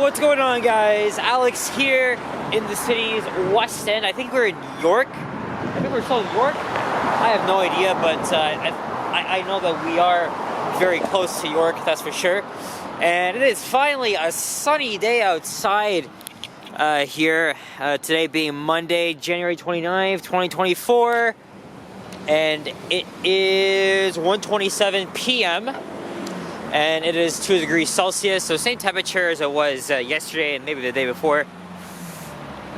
what's going on, guys? Alex here in the city's West End. I think we're in York. I think we're still in York. I have no idea, but I know that we are very close to York, that's for sure. And it is finally a sunny day outside here. Today being Monday, January 29th, 2024. And it is 1:27 p.m. and it is 2 degrees Celsius, so same temperature as it was yesterday and maybe the day before.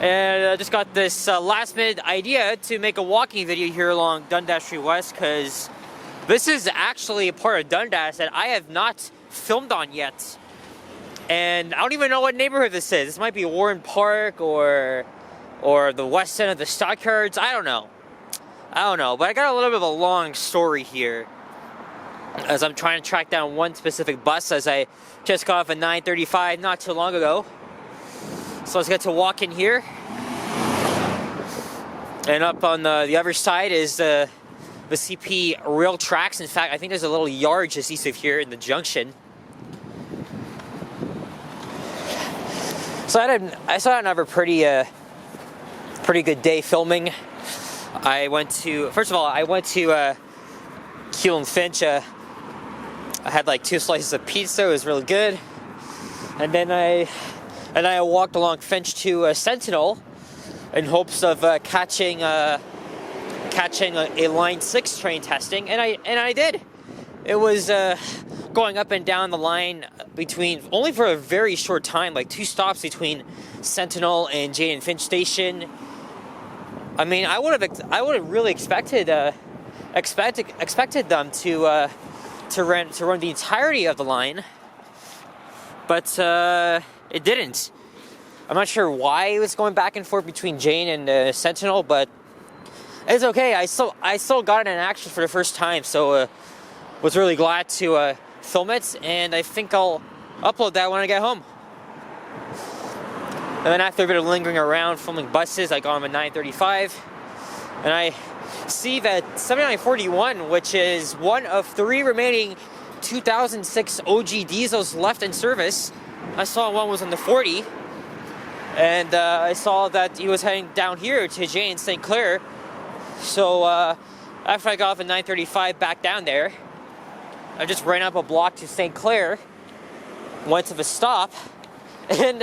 And I just got this last minute idea to make a walking video here along Dundas Street West, because this is actually a part of Dundas that I have not filmed on yet. And I don't even know what neighborhood this is. This might be Warren Park or the west end of the Stockyards. I don't know, but I got a little bit of a long story here, as I'm trying to track down one specific bus, as I just got off at 9:35 not too long ago. So let's get to walk in here. And up on the other side is the CP rail tracks. In fact, I think there's a little yard just east of here in the junction. So I saw another pretty good day filming. First of all, I went to Keele and Finch. I had like 2 slices of pizza. It was really good. And then I walked along Finch to Sentinel in hopes of catching a line 6 train testing, and I did. It was going up and down the line only for a very short time, like 2 stops between Sentinel and Jane and Finch Station. I mean, I would have really expected them to run the entirety of the line, but it didn't. I'm not sure why it was going back and forth between Jane and Sentinel, but it's okay. I still got it in action for the first time, so was really glad to film it, and I think I'll upload that when I get home. And then after a bit of lingering around filming buses, I got home at 9:35, and I see that 7941, which is one of 3 remaining 2006 OG diesels left in service. I saw one was on the 40, and I saw that he was heading down here to Jane St. Clair. So after I got off at 9:35 back down there, I just ran up a block to St. Clair, went to the stop, and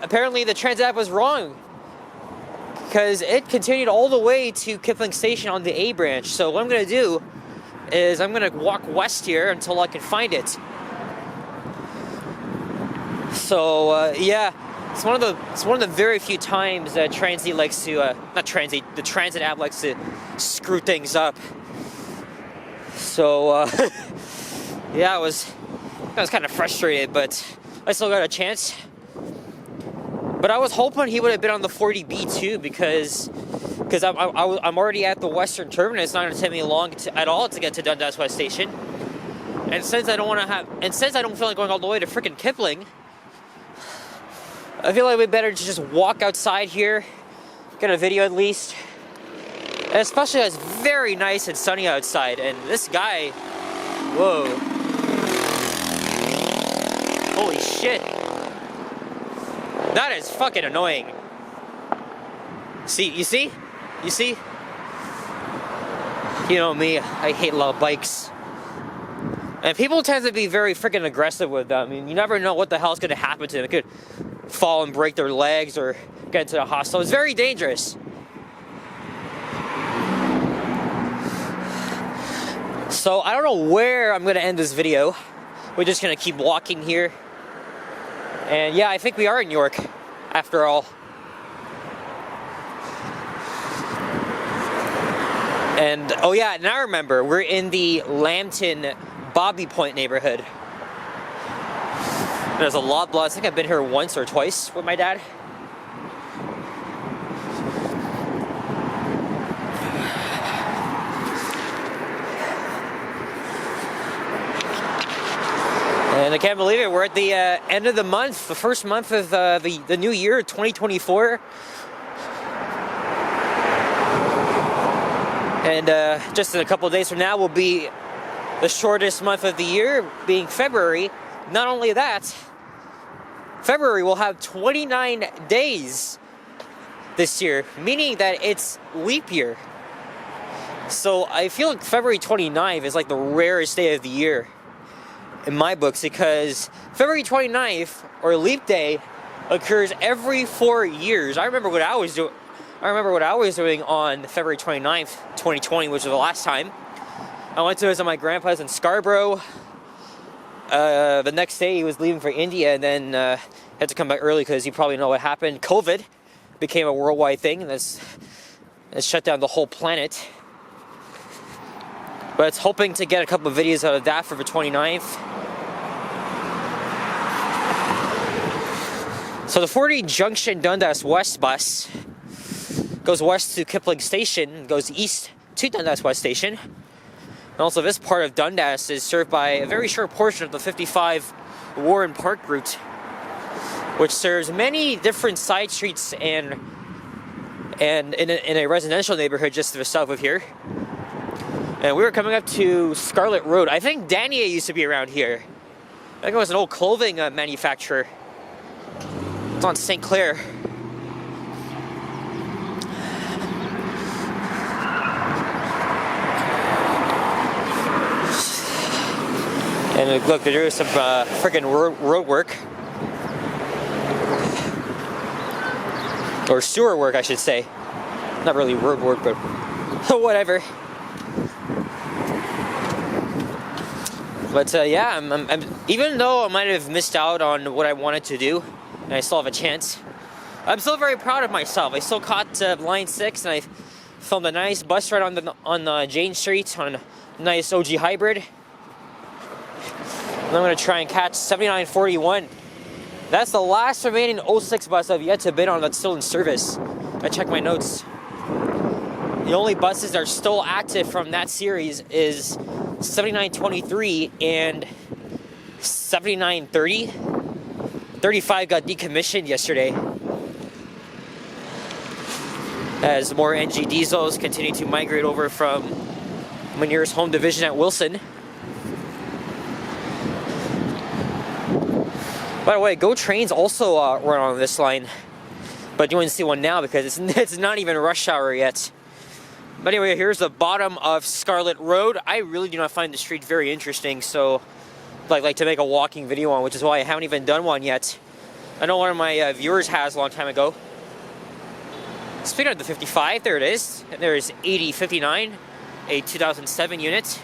apparently the Transat was wrong, because it continued all the way to Kipling Station on the A branch. So what I'm going to do is I'm going to walk west here until I can find it. So yeah, it's one of the very few times that Transit likes to the Transit app likes to screw things up. So yeah, I was kind of frustrated, but I still got a chance. But I was hoping he would have been on the 40B too, because I'm already at the Western Terminus. It's not going to take me long at all to get to Dundas West Station. And since I don't feel like going all the way to frickin' Kipling, I feel like it'd be better to just walk outside here, get a video at least. And especially it's very nice and sunny outside. And this guy, whoa, holy shit. That is fucking annoying. You see? You know me, I hate loud bikes. And people tend to be very freaking aggressive with them. I mean, you never know what the hell's going to happen to them. It could fall and break their legs or get into the hospital. It's very dangerous. So I don't know where I'm going to end this video. We're just going to keep walking here. And yeah, I think we are in York, after all. And oh yeah, now I remember, we're in the Lambton Bobby Point neighborhood. There's a lot of I think I've been here once or twice with my dad. And I can't believe it, we're at the end of the month, the first month of the new year, 2024. And just in a couple of days from now will be the shortest month of the year, being February. Not only that, February will have 29 days this year, meaning that it's leap year. So I feel like February 29th is like the rarest day of the year in my books, because February 29th, or leap day, occurs every 4 years. I remember what I was doing on February 29th, 2020, which was the last time. I went to visit my grandpa's in Scarborough. The next day he was leaving for India, and then had to come back early because you probably know what happened. COVID became a worldwide thing, and that's shut down the whole planet. But it's hoping to get a couple of videos out of that for the 29th. So the 40 Junction Dundas West bus goes west to Kipling Station, goes east to Dundas West Station. And also this part of Dundas is served by a very short portion of the 55 Warren Park route, which serves many different side streets and in a residential neighborhood just to the south of here. And we were coming up to Scarlet Road. I think Danier used to be around here. I think it was an old clothing manufacturer. It's on St. Clair. And look, there is some freaking road work. Or sewer work, I should say. Not really road work, but whatever. But yeah, I'm even though I might have missed out on what I wanted to do, and I still have a chance, I'm still very proud of myself. I still caught line 6, and I filmed a nice bus ride on Jane Street on a nice OG hybrid. And I'm going to try and catch 7941. That's the last remaining 06 bus I've yet to bid on that's still in service. I checked my notes. The only buses that are still active from that series is 7923 and 7930. 35 got decommissioned yesterday as more NG diesels continue to migrate over from my nearest home division at Wilson. By the way, Go Trains also run on this line, but you wouldn't see one now because it's not even rush hour yet. But anyway, here's the bottom of Scarlet Road. I really do not find the street very interesting, so I'd like to make a walking video on, which is why I haven't even done one yet. I know one of my viewers has a long time ago. Speaking of the 55, there it is. And there's 8059, a 2007 unit.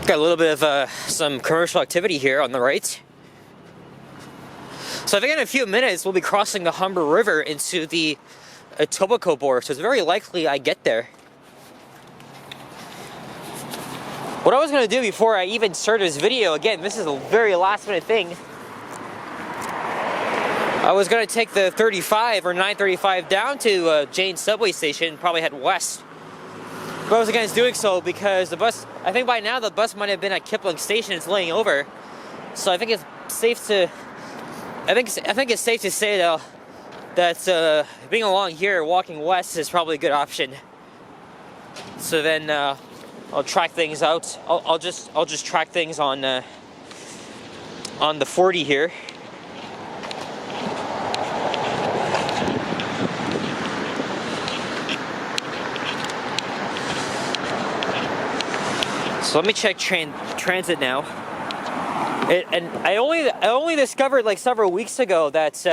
Got a little bit of some commercial activity here on the right. So I think in a few minutes we'll be crossing the Humber River into the Etobicoke border, so it's very likely I get there. What I was going to do before I even start this video, again, this is a very last minute thing. I was going to take the 35 or 935 down to Jane subway station, probably head west. But I was against doing so because the bus, I think by now the bus might have been at Kipling Station. It's laying over, so I think it's safe to. I think it's safe to say though that being along here, walking west, is probably a good option. So then I'll track things out. I'll just track things on the 40 here. So let me check transit now. And I only discovered like several weeks ago that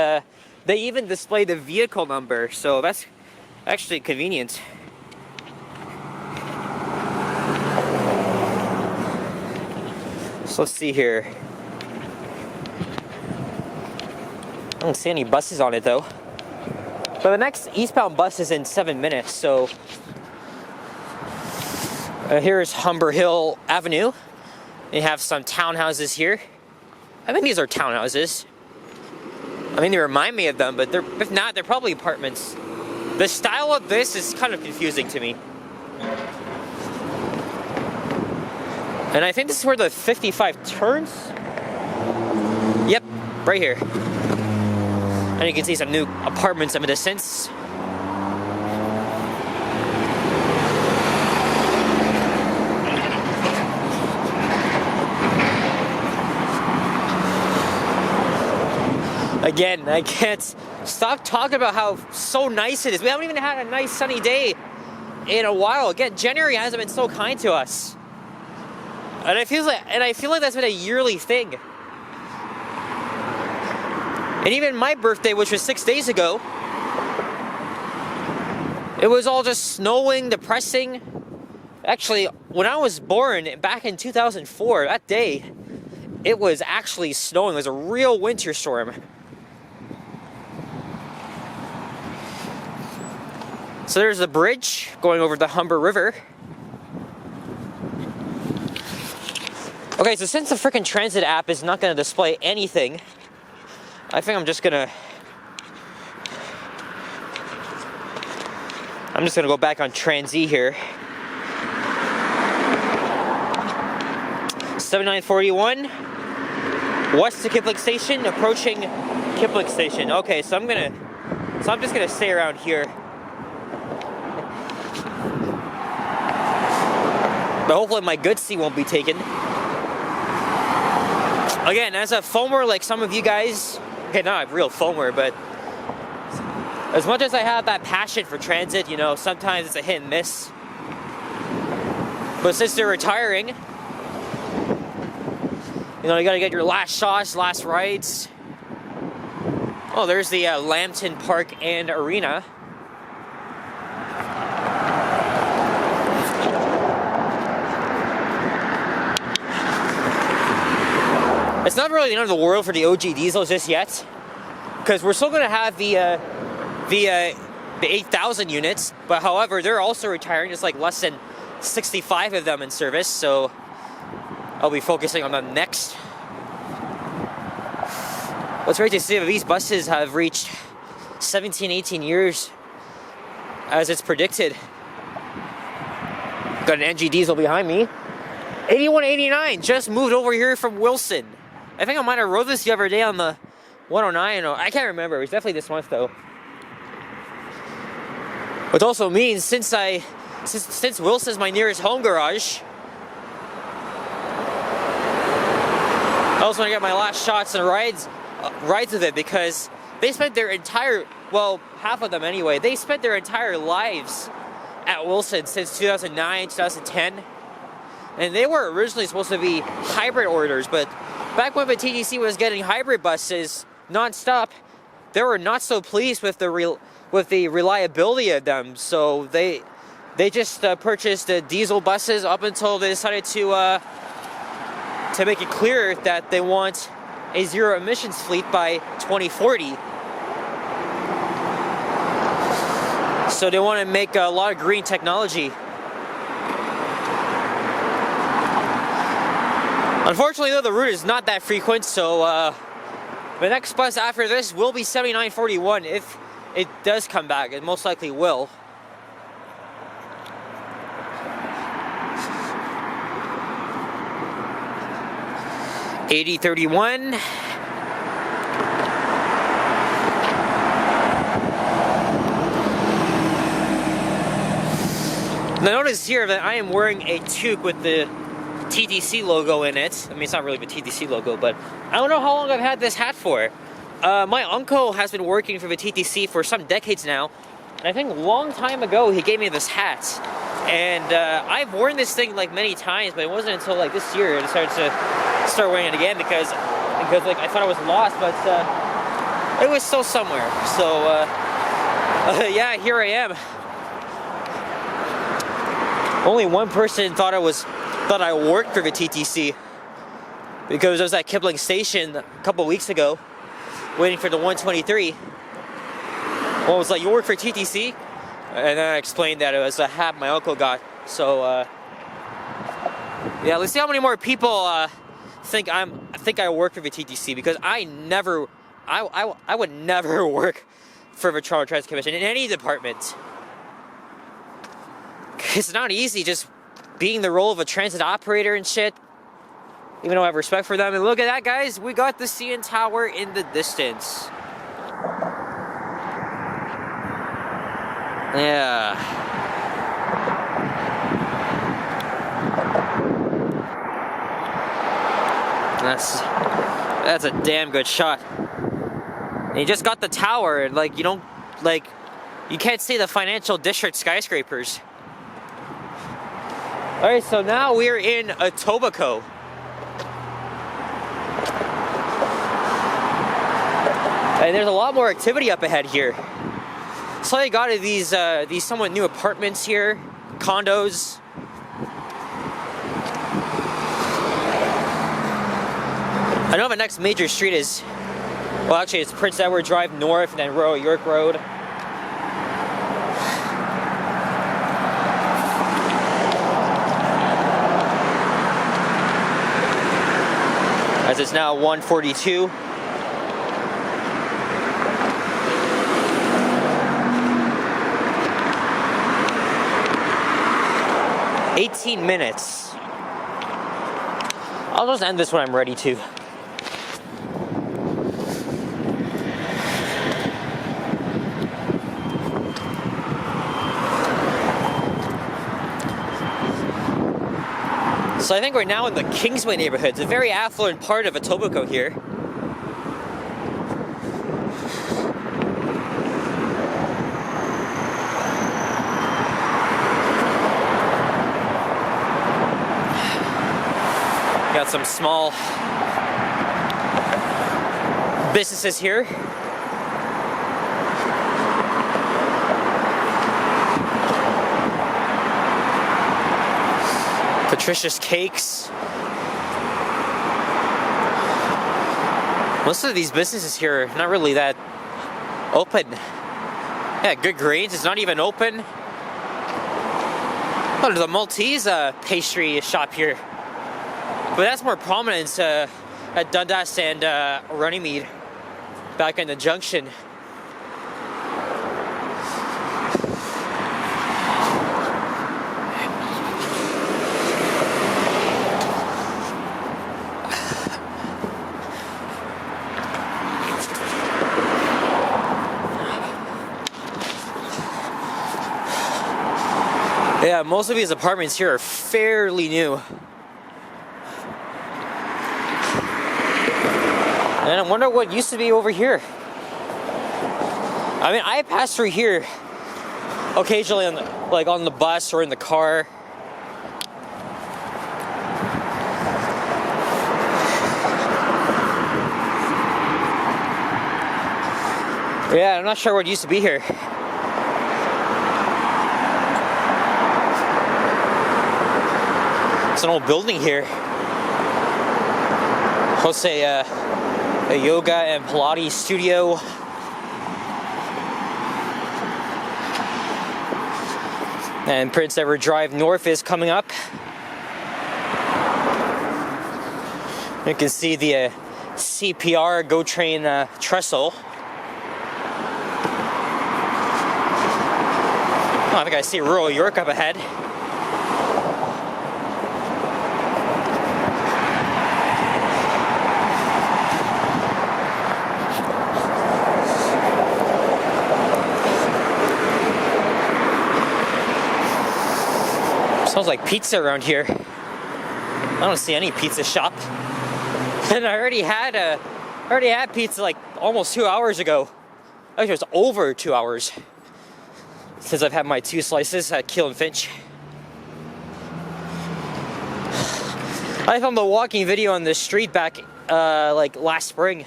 they even display the vehicle number, so that's actually convenient. So let's see here. I don't see any buses on it though. But the next eastbound bus is in 7 minutes, so here's Humber Hill Avenue. You have some townhouses here. I think these are townhouses. I mean, they remind me of them, but if not, they're probably apartments. The style of this is kind of confusing to me. And I think this is where the 55 turns. Yep, right here. And you can see some new apartments in the distance. Again, I can't stop talking about how so nice it is. We haven't even had a nice sunny day in a while. Again, January hasn't been so kind to us. And I feel like that's been a yearly thing. And even my birthday, which was 6 days ago, it was all just snowing, depressing. Actually, when I was born back in 2004, that day, it was actually snowing. It was a real winter storm. So there's the bridge going over the Humber River. Okay, so since the frickin' transit app is not going to display anything, I think I'm just gonna go back on Transy here. 7941 west to Kipling Station, approaching Kipling Station. Okay, so I'm just gonna stay around here. But hopefully my good seat won't be taken. Again, as a foamer like some of you guys, okay, not a real foamer, but as much as I have that passion for transit, you know, sometimes it's a hit and miss. But since they're retiring, you know, you gotta get your last shots, last rides. Oh, there's the Lambton Park and Arena. It's not really the end of the world for the OG diesels just yet, because we're still going to have the 8,000 units, but however, they're also retiring. There's like less than 65 of them in service, so I'll be focusing on them next. What's great to see that these buses have reached 17, 18 years as it's predicted. Got an NG diesel behind me. 8189 just moved over here from Wilson. I think I might have rode this the other day on the 109. I can't remember. It was definitely this month though. Which also means since Wilson's my nearest home garage, I also want to get my last shots and rides with it, because they spent their entire, well, half of them anyway, they spent their entire lives at Wilson since 2009, 2010. And they were originally supposed to be hybrid orders, but back when the TTC was getting hybrid buses non-stop, they were not so pleased with the reliability of them. So they just purchased diesel buses up until they decided to make it clear that they want a zero emissions fleet by 2040. So they want to make a lot of green technology. Unfortunately though, the route is not that frequent, so the next bus after this will be 7941 if it does come back. It most likely will. $80.31. Now notice here that I am wearing a toque with the TTC logo in it. I mean, it's not really the TTC logo, but I don't know how long I've had this hat for. My uncle has been working for the TTC for some decades now, and I think a long time ago he gave me this hat. And I've worn this thing like many times, but it wasn't until like this year I decided to start wearing it again because like I thought I was lost, but it was still somewhere. So yeah, here I am. Only one person thought I worked for the TTC, because I was at Kipling Station a couple weeks ago waiting for the 123. Well, I was like, "You work for TTC?" And then I explained that it was a hat my uncle got. So yeah, let's see how many more people think I work for the TTC, because I would never work for the Toronto Transit Commission in any department. It's not easy just being the role of a transit operator and shit, even though I have respect for them. And look at that, guys, we got the CN Tower in the distance. Yeah. That's a damn good shot. And you just got the tower, and like, you don't, like, you can't see the financial district skyscrapers. Alright, so now we're in Etobicoke. And there's a lot more activity up ahead here. So I got these somewhat new apartments here, condos. I know the next major street is, well, actually it's Prince Edward Drive North and then Royal York Road. As it's now 1:42. "18 minutes. I'll just end this when I'm ready to. So I think we're now in the Kingsway neighborhood. It's a very affluent part of Etobicoke here. Got some small businesses here. Patricia's Cakes. Most of these businesses here are not really that open. Yeah, Good Grains is not even open. Oh, there's a Maltese pastry shop here. But that's more prominent at Dundas and Runnymede, back in the junction. Yeah, most of these apartments here are fairly new. And I wonder what used to be over here. I mean, I pass through here occasionally on the bus or in the car. Yeah, I'm not sure what used to be here. It's an old building here. Hosts a yoga and Pilates studio. And Prince Edward Drive North is coming up. You can see the CPR GO Train trestle. Oh, I think I see Royal York up ahead. Smells like pizza around here. I don't see any pizza shop. And I already had pizza like almost 2 hours ago. Actually, it was over 2 hours since I've had my 2 slices at Keel and Finch. I filmed a walking video on this street back like last spring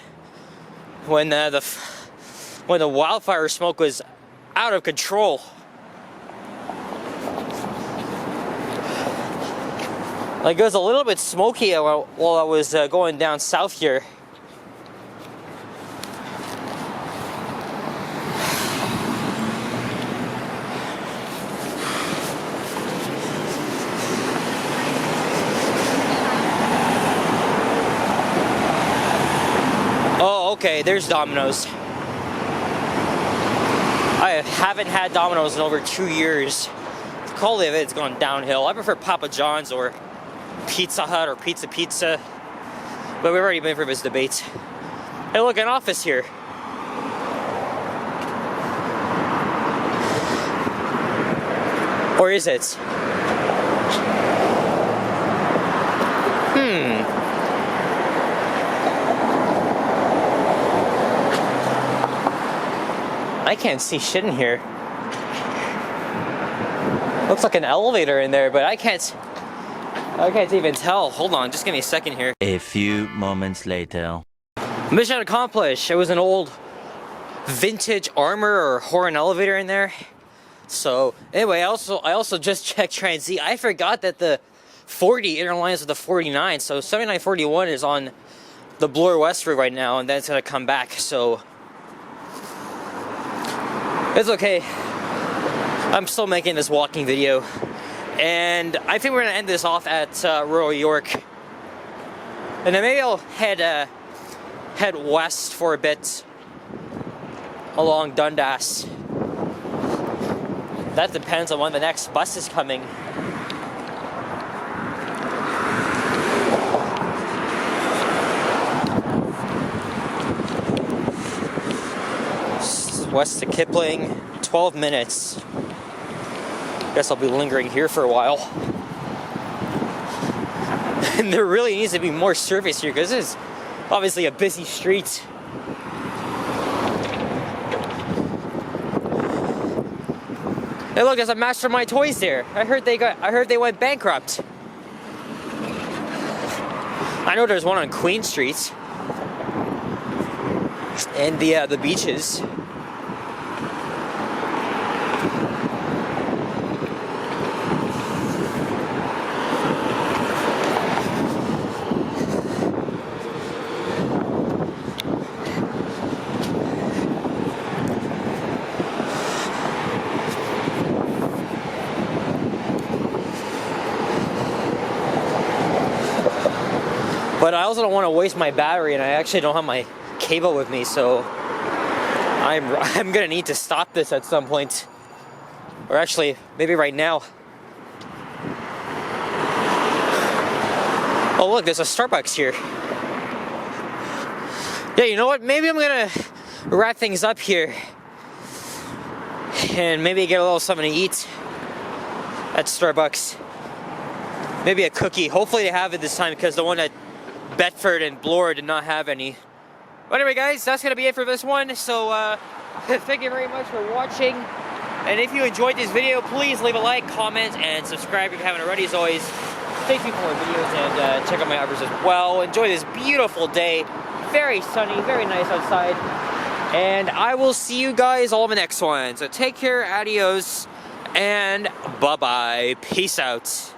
when the wildfire smoke was out of control. Like, it was a little bit smoky while I was going down south here. Oh, okay, there's Domino's. I haven't had Domino's in over 2 years. The quality of it's gone downhill. I prefer Papa John's or Pizza Hut or Pizza. But we've already been through this debate. Hey, look, an office here. Or is it? I can't see shit in here. Looks like an elevator in there, but I can't even tell. Hold on, just give me a second here. A few moments later. Mission accomplished. It was an old vintage armor or horn elevator in there. So anyway, I also just checked Transit. I forgot that the 40 interlines with the 49. So 7941 is on the Bloor West route right now, and then it's gonna come back. So it's okay. I'm still making this walking video, and I think we're gonna end this off at Royal York, and then maybe I'll head west for a bit along Dundas. That depends on when the next bus is coming. West to Kipling, 12 minutes. Guess I'll be lingering here for a while. And there really needs to be more service here because this is obviously a busy street. Hey, look, there's a Mastermind Toys there. I heard they went bankrupt. I know there's one on Queen Street and the beaches. But I also don't want to waste my battery, and I actually don't have my cable with me, so I'm gonna need to stop this at some point. Or actually, maybe right now. Oh look, there's a Starbucks here. Yeah, you know what? Maybe I'm gonna wrap things up here. And maybe get a little something to eat at Starbucks. Maybe a cookie. Hopefully they have it this time, because the one at Bedford and Bloor did not have any. But anyway guys, that's going to be it for this one. So thank you very much for watching. And if you enjoyed this video, please leave a like, comment, and subscribe if you haven't already. As always, stay tuned for more videos and check out my others as well. Enjoy this beautiful day. Very sunny, very nice outside. And I will see you guys all in the next one. So take care, adios, and bye-bye. Peace out.